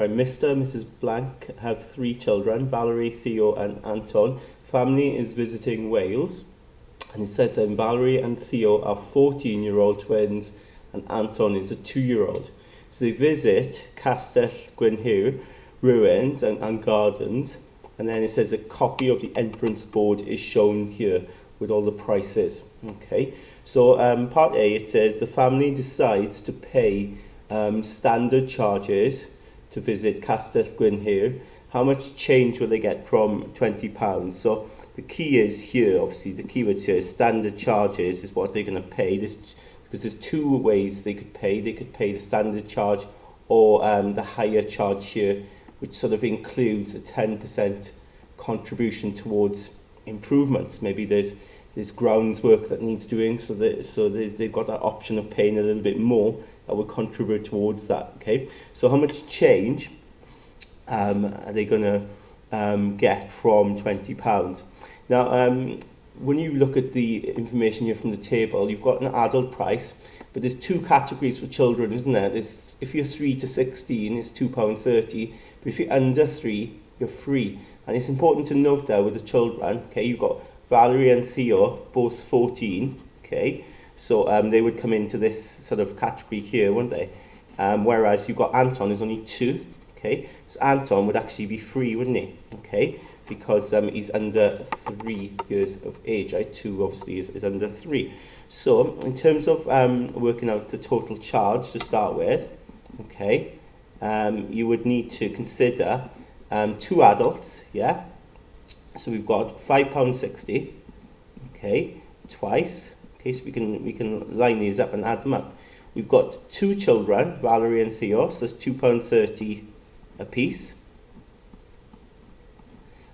Right, Mr. and Mrs. Blank have 3 children, Valerie, Theo and Anton. Family is visiting Wales. And it says that Valerie and Theo are 14-year-old twins and Anton is a 2-year-old. So they visit Castell, Gwynhir, ruins and gardens. And then it says a copy of the entrance board is shown here with all the prices. Okay, so part A, it says the family decides to pay standard charges to visit Castell Gwynhir. How much change will they get from £20? So the key is here, obviously the keyword here is standard charges is what they're going to pay. This, because there's 2 ways they could pay. They could pay the standard charge or the higher charge here, which sort of includes a 10% contribution towards improvements. Maybe there's grounds work that needs doing, so they've got that option of paying a little bit more that will contribute towards that. Okay, so how much change are they going to get from £20? Now, when you look at the information here from the table, you've got an adult price, but there's 2 categories for children, isn't there? There's, if you're 3 to 16, it's £2.30, but if you're under 3, you're free. And it's important to note there with the children, okay, you've got Valerie and Theo, both 14, okay, so they would come into this sort of category here, wouldn't they? Whereas you've got Anton, who's only 2, okay, so Anton would actually be free, wouldn't he? Okay, because he's under 3 years of age, right? 2 obviously is under 3. So in terms of working out the total charge to start with, okay, you would need to consider 2 adults, yeah. So we've got £5.60, okay, twice. Okay, so we can line these up and add them up. We've got 2 children, Valerie and Theo, so that's £2.30 a piece.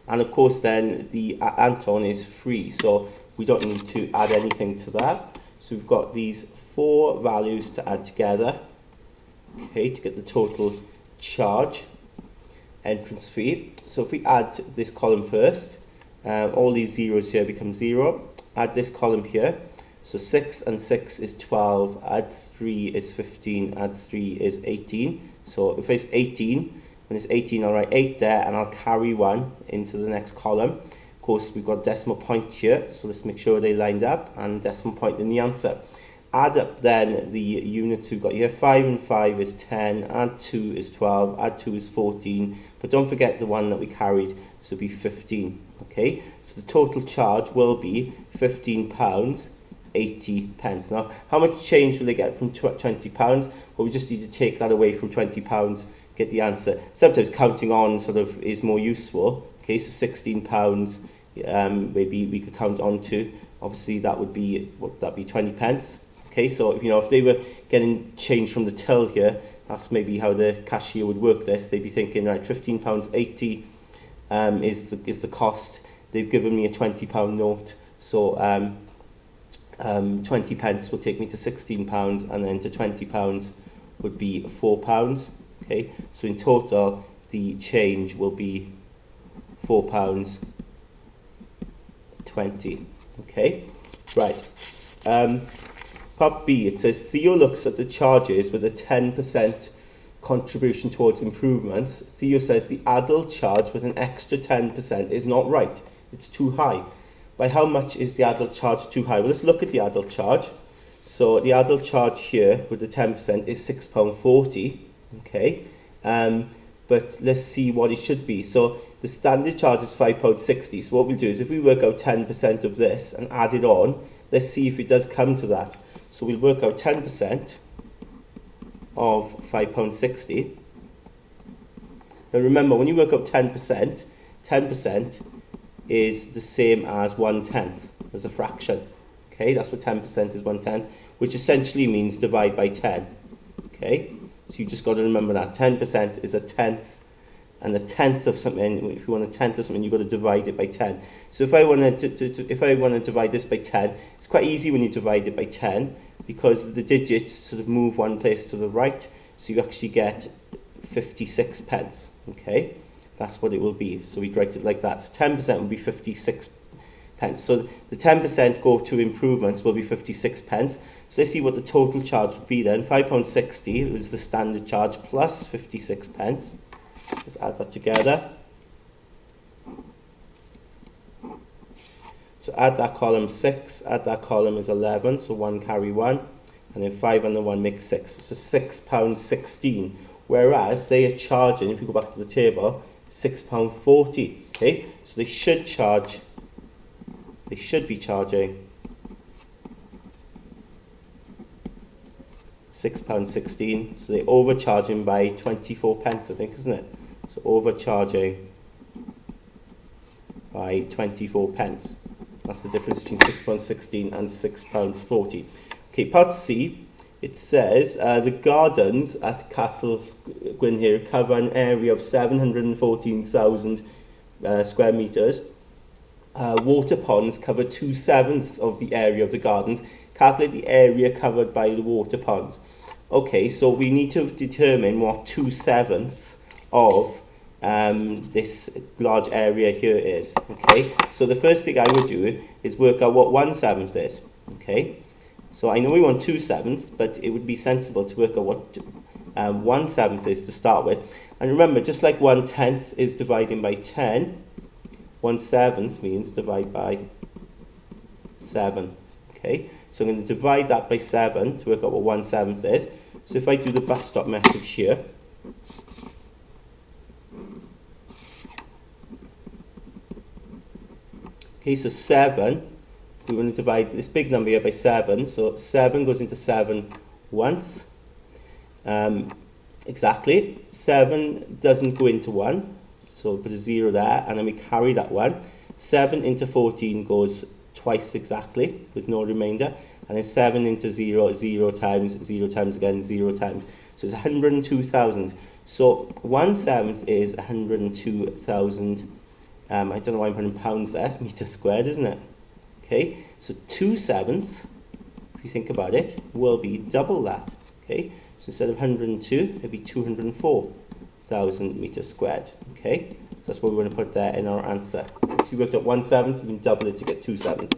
And of course then the Anton is free, so we don't need to add anything to that. So we've got these 4 values to add together, okay, to get the total charge, entrance fee. So if we add this column first, all these zeros here become 0. Add this column here, so 6 and 6 is 12, add 3 is 15, add 3 is 18. So if it's 18, when it's 18, I'll write 8 there and I'll carry 1 into the next column. Of course, we've got decimal point here, so let's make sure they lined up, and decimal point in the answer. Add up then the units we've got here. 5 and 5 is 10, add 2 is 12, add 2 is 14, but don't forget the 1 that we carried, so it'll be 15. Okay, so the total charge will be £15.80. Now, how much change will they get from £20? Well, we just need to take that away from £20, get the answer. Sometimes counting on sort of is more useful. Okay, so £16, maybe we could count on to. Obviously, that would be, what would that be, 20 pence. Okay, so if they were getting change from the till here, that's maybe how the cashier would work this. They'd be thinking, right, £15.80 is the cost. They've given me a £20 note, so 20 pence will take me to £16, and then to £20 would be £4. Okay, so in total the change will be £4.20. Okay, right. Part B, it says Theo looks at the charges with a 10% contribution towards improvements. Theo says the adult charge with an extra 10% is not right. It's too high. By how much is the adult charge too high? Well, let's look at the adult charge. So the adult charge here with the 10% is £6.40. Okay, but let's see what it should be. So the standard charge is £5.60. So what we'll do is if we work out 10% of this and add it on, let's see if it does come to that. So we'll work out 10% of £5.60. Now remember, when you work out 10%, 10% is the same as 1/10 as a fraction. Okay, that's what 10% is, 1/10, which essentially means divide by 10. Okay, so you just got to remember that 10% is a tenth, and a tenth of something. If you want a tenth of something, you've got to divide it by 10. So if I want to divide this by 10, it's quite easy when you divide it by 10 because the digits sort of move one place to the right, so you actually get 56 pence. Okay, that's what it will be. So we write it like that. So 10% will be 56 pence. So the 10% go to improvements will be 56 pence. So let's see what the total charge would be then. £5.60 was the standard charge plus 56 pence. Let's add that together. So add that column 6, add that column is 11, so 1 carry 1, and then 5 and the 1 makes 6. So £6.16. Whereas they are charging, if you go back to the table, £6.40. Okay, so they should be charging £6.16. So they're overcharging by 24 pence, I think, isn't it? So overcharging by 24 pence. That's the difference between £6.16 and £6.40. Okay, part C, it says the gardens at Castell Gwynhir cover an area of 714,000 square metres. Water ponds cover 2/7 of the area of the gardens. Calculate the area covered by the water ponds. Okay, so we need to determine what 2/7 of this large area here is. Okay, so the first thing I would do is work out what 1/7 is. Okay, so I know we want 2/7, but it would be sensible to work out what 1/7 is to start with. And remember, just like 1/10 is dividing by 10, 1/7 means divide by 7. Okay, so I'm going to divide that by 7 to work out what 1/7 is. So if I do the bus stop method here, okay, so 7, we want to divide this big number here by 7, so 7 goes into 7 once. Exactly, 7 doesn't go into 1, so we'll put a 0 there, and then we carry that 1. 7 into 14 goes twice exactly, with no remainder, and then 7 into 0, 0 times again, 0 times. So it's 102,000. So 1/7 is 102,000. I don't know why I'm putting pounds there, it's metres squared, isn't it? Okay, so 2/7, if you think about it, will be double that. Okay, so instead of 102, it'll be 204,000 metres squared. Okay, so that's what we want to put there in our answer. If you worked out 1/7, you can double it to get 2/7.